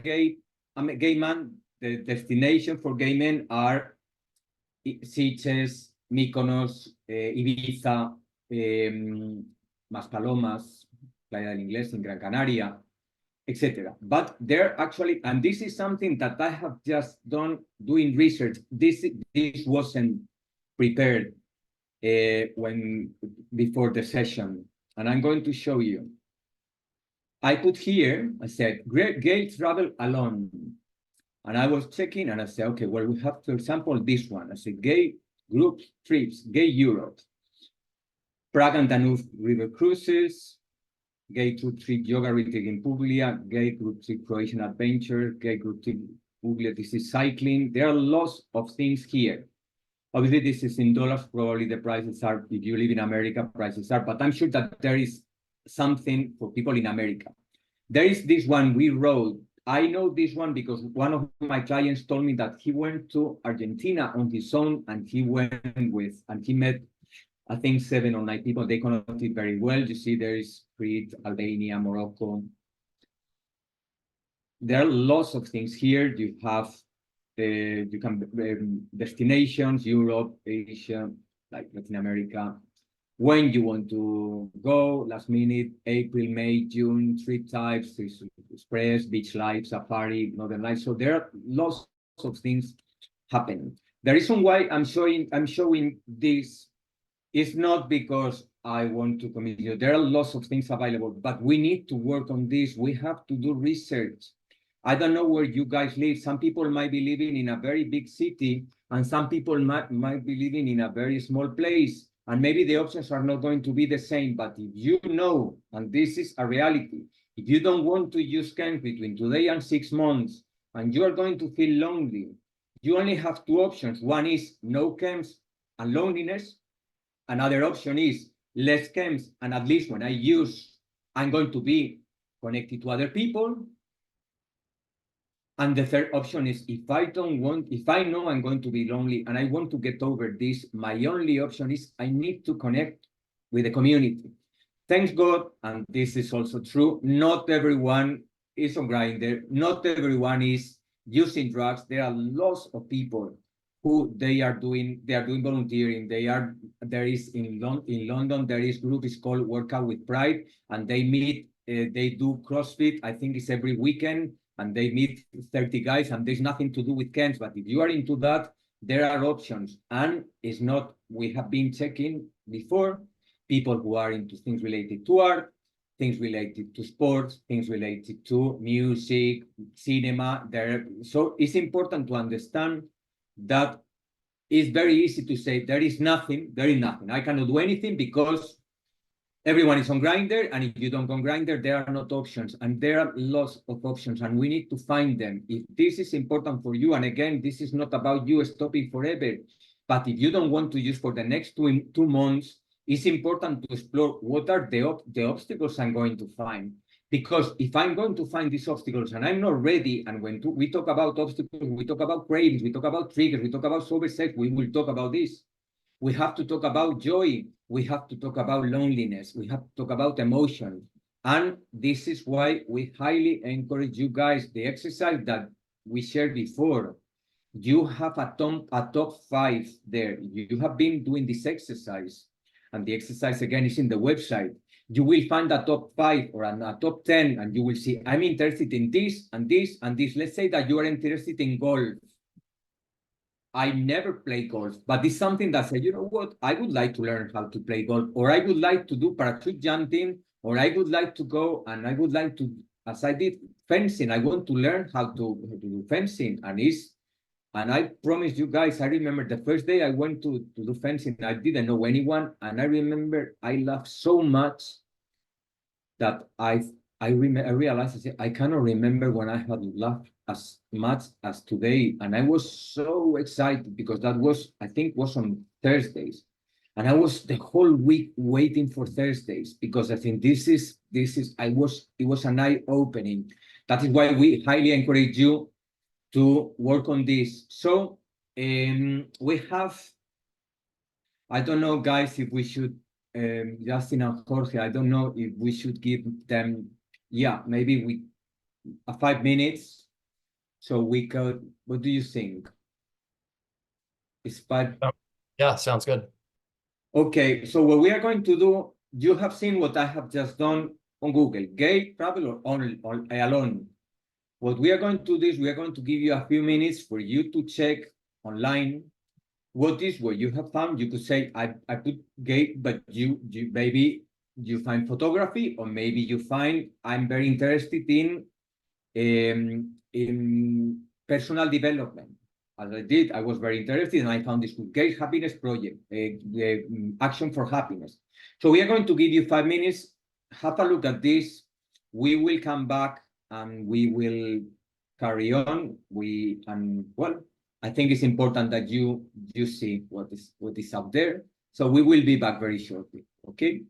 B: I'm a gay man, the destination for gay men are Sitges, Mykonos, Ibiza, Maspalomas, Playa del Inglés in Gran Canaria, etc. But they're actually, and this is something that I have just done doing research. This wasn't prepared before the session, and I'm going to show you. I put here, I said, gay travel alone. And I was checking and I said, okay, well, we have, for example, this one. I said, gay group trips, gay Europe, Prague and Danube river cruises, gay group trip yoga retreat in Puglia, gay group trip Croatian adventure, gay group trip Puglia, this is cycling. There are lots of things here. Obviously, this is in dollars, probably the prices are, if you live in America, prices are, but I'm sure that there is something for people in America. There is this one we wrote. I know this one because one of my clients told me that he went to Argentina on his own, and he met, I think, 7 or 9 people. They connected very well. You see, there is Crete, Albania, Morocco. There are lots of things here. You have destinations, Europe, Asia, like Latin America. When you want to go, last minute, April, May, June, trip types, express, beach life, safari, northern life. So there are lots of things happening. The reason why I'm showing this is not because I want to commit you. There are lots of things available, but we need to work on this. We have to do research. I don't know where you guys live. Some people might be living in a very big city, and some people might be living in a very small place. And maybe the options are not going to be the same, but if you know, and this is a reality, if you don't want to use camps between today and 6 months, and you are going to feel lonely, you only have 2 options. One is no camps and loneliness. Another option is less camps, and at least when I'm going to be connected to other people. And the third option is if I know I'm going to be lonely and I want to get over this, my only option is I need to connect with the community. Thanks God, and this is also true, not everyone is on Grindr, not everyone is using drugs. There are lots of people who they are doing volunteering. There is in London, there is group is called Workout with Pride, and they meet, they do CrossFit, I think it's every weekend, and they meet 30 guys, and there's nothing to do with camps. But if you are into that, there are options. And it's not, we have been checking before, people who are into things related to art, things related to sports, things related to music, cinema. So it's important to understand that it's very easy to say there is nothing. I cannot do anything because everyone is on Grindr, and if you don't go on Grindr, there are not options, and there are lots of options, and we need to find them. If this is important for you, and again, this is not about you stopping forever, but if you don't want to use for the next 2 months, it's important to explore what are the obstacles I'm going to find. Because if I'm going to find these obstacles and I'm not ready, and when we talk about obstacles, we talk about cravings, we talk about triggers, we talk about sober sex, we will talk about this. We have to talk about joy. We have to talk about loneliness. We have to talk about emotion. And this is why we highly encourage you guys, the exercise that we shared before. you have a top 5 there. You have been doing this exercise, and the exercise again is in the website. You will find a top 5 or a top 10, and you will see, I'm interested in this and this and this. Let's say that you are interested in golf. I never play golf, but it's something that says, you know what, I would like to learn how to play golf, or I would like to do parachute jumping, or I would like to go and I would like to, as I did fencing, I want to learn how to do fencing. And I promise you guys, I remember the first day I went to do fencing, I didn't know anyone. And I remember I laughed so much that I realized, I said, I cannot remember when I had laughed as much as today. And I was so excited because that was, I think, was on Thursdays. And I was the whole week waiting for Thursdays because I think it was an eye-opening. That is why we highly encourage you to work on this. So we have, I don't know, guys, if we should, Justin and Jorge, I don't know if we should give them, maybe 5 minutes. So we could, what do you think? It's 5.
A: Yeah, sounds good.
B: Okay, so what we are going to do, you have seen what I have just done on Google, gay travel or alone. What we are going to do is we are going to give you a few minutes for you to check online what you have found. You could say, I put gay, but you maybe you find photography, or maybe you find I'm very interested in personal development. As I did, I was very interested, and I found this Gay Happiness Project, Action for Happiness. So we are going to give you 5 minutes. Have a look at this. We will come back and we will carry on. I think it's important that you see what is out there. So we will be back very shortly. Okay.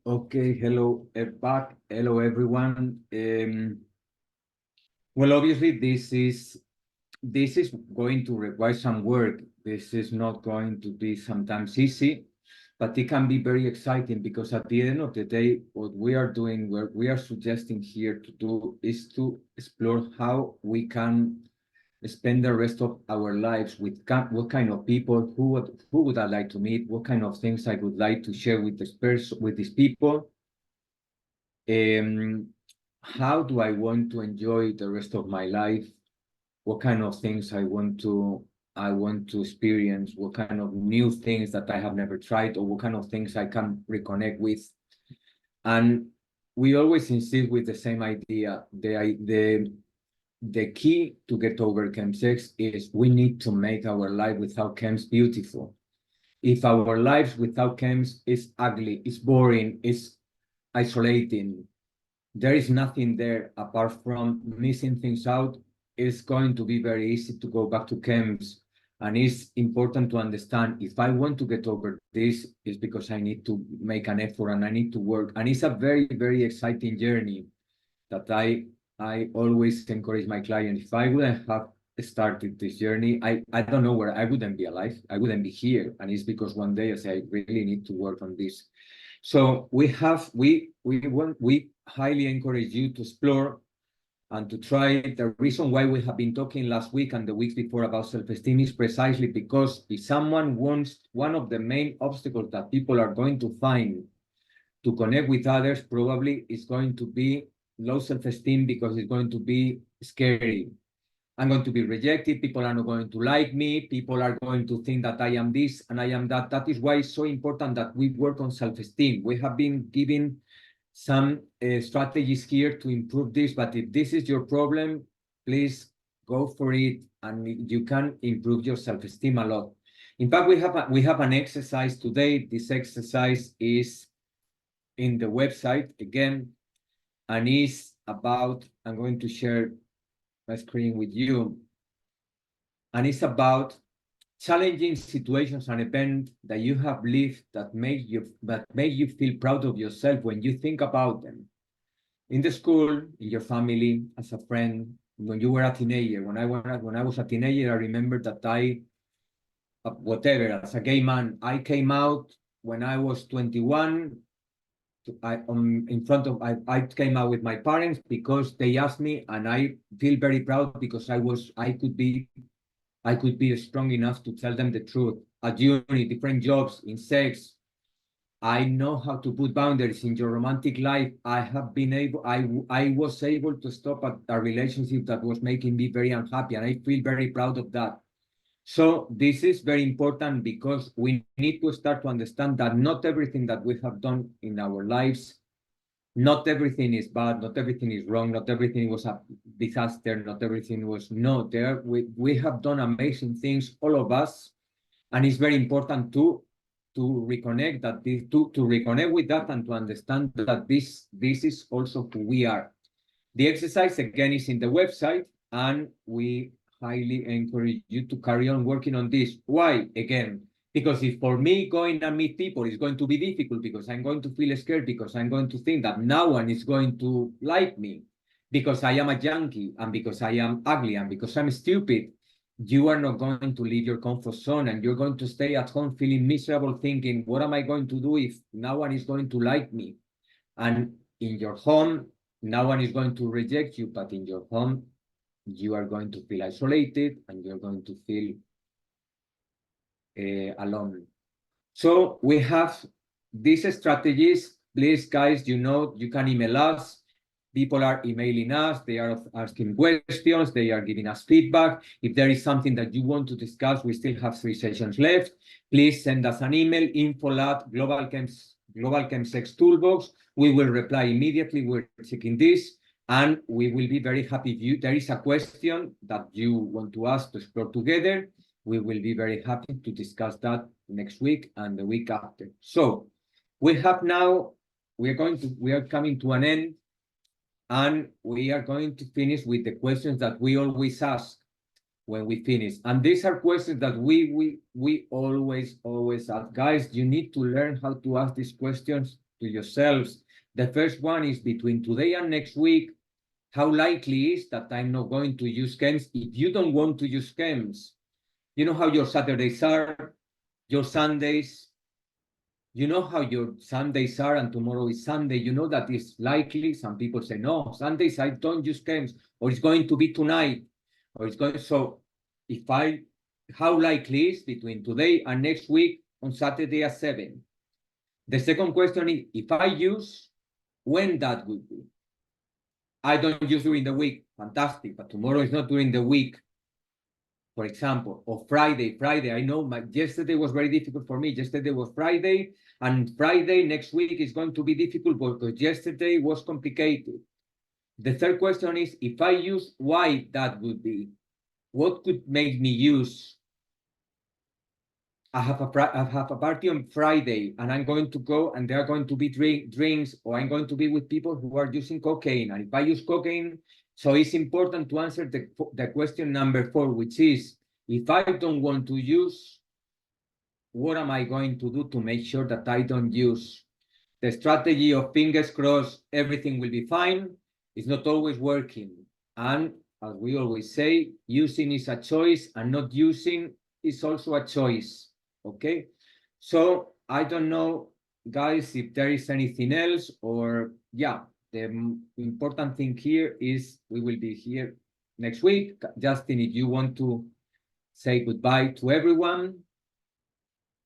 B: Okay. Hello, back. Hello, everyone. Well, obviously, this is going to require some work. This is not going to be sometimes easy, but it can be very exciting because at the end of the day, what we are doing, what we are suggesting here to do is to explore how we can spend the rest of our lives with what kind of people, who would I like to meet, what kind of things I would like to share with these people. How do I want to enjoy the rest of my life? What kind of things I want to experience, what kind of new things that I have never tried, or what kind of things I can reconnect with. And we always insist with the same idea. The key to get over CHEMSEX is we need to make our life without chems beautiful. If our lives without chems is ugly, it's boring, it's isolating, there is nothing there apart from missing things out, it's going to be very easy to go back to chems. And it's important to understand, if I want to get over this, it's because I need to make an effort and I need to work. And it's a very, very exciting journey that I always encourage my clients. If I wouldn't have started this journey, I don't know where I wouldn't be alive. I wouldn't be here. And it's because one day I say, I really need to work on this. So we highly encourage you to explore and to try. The reason why we have been talking last week and the weeks before about self-esteem is precisely because if someone wants, one of the main obstacles that people are going to find to connect with others probably is going to be low self-esteem, because it's going to be scary. I'm going to be rejected. People are not going to like me. People are going to think that I am this and I am that. That is why it's so important that we work on self-esteem. We have been given some strategies here to improve this, but if this is your problem, please go for it, and you can improve your self-esteem a lot. In fact, we have an exercise today. This exercise is in the website again, and is about, I'm going to share my screen with you, and it's about challenging situations and events that you have lived that make you feel proud of yourself when you think about them. In the school, in your family, as a friend, when you were a teenager. When I was a teenager, I remember that whatever, as a gay man, I came out when I was 21. in front of I came out with my parents because they asked me, and I feel very proud because I could be strong enough to tell them the truth. At uni, different jobs, in sex, I know how to put boundaries in your romantic life. I was able to stop a relationship that was making me very unhappy, and I feel very proud of that. So this is very important because we need to start to understand that not everything that we have done in our lives, not everything is bad, not everything is wrong, not everything was a disaster, not everything was we have done amazing things, all of us, and it's very important to reconnect to reconnect with that and to understand that this is also who we are. The exercise again is in the website, and we highly encourage you to carry on working on this. Why? Again, because if for me going and meet people is going to be difficult because I'm going to feel scared, because I'm going to think that no one is going to like me, because I am a junkie, and because I am ugly, and because I'm stupid, you are not going to leave your comfort zone, and you're going to stay at home feeling miserable, thinking, what am I going to do if no one is going to like me? And in your home, no one is going to reject you, but in your home, you are going to feel isolated, and you're going to feel alone. So we have these strategies. Please, guys, you can email us. People are emailing us. They are asking questions. They are giving us feedback. If there is something that you want to discuss, we still have 3 sessions left. Please send us an email, Global CHEMSEX Toolbox. We will reply immediately. We're checking this, and we will be very happy if there is a question that you want to ask to explore together. We will be very happy to discuss that next week and the week after. So we are coming to an end, and we are going to finish with the questions that we always ask when we finish. And these are questions that we always ask. Guys, you need to learn how to ask these questions to yourselves. The first one is, between today and next week, how likely is that I'm not going to use chems? If you don't want to use chems, you know how your Saturdays are, your Sundays, you know how your Sundays are, and tomorrow is Sunday. You know that it's likely. Some people say, no, Sundays I don't use chems, or it's going to be tonight, or it's going. So how likely is between today and next week on Saturday at 7? The second question is, if I use, when that would be? I don't use during the week, fantastic, but tomorrow is not during the week, for example, or Friday. I know yesterday was very difficult for me. Yesterday was Friday, and Friday next week is going to be difficult because yesterday was complicated. The third question is, if I use, why that would be? What could make me use? I have a party on Friday, and I'm going to go, and there are going to be drinks, or I'm going to be with people who are using cocaine. And if I use cocaine, so it's important to answer the question number 4, which is, if I don't want to use, what am I going to do to make sure that I don't use? The strategy of fingers crossed, everything will be fine, is not always working. And as we always say, using is a choice, and not using is also a choice. Okay, so I don't know, guys, if there is anything else, or yeah, the important thing here is we will be here next week. Justin, if you want to say goodbye to everyone.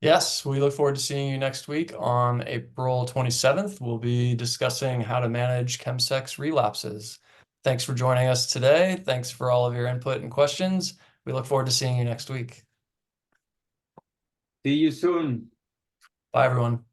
A: Yes, we look forward to seeing you next week on April 27th. We'll be discussing how to manage CHEMSEX relapses. Thanks for joining us today. Thanks for all of your input and questions. We look forward to seeing you next week.
B: See you soon.
A: Bye, everyone.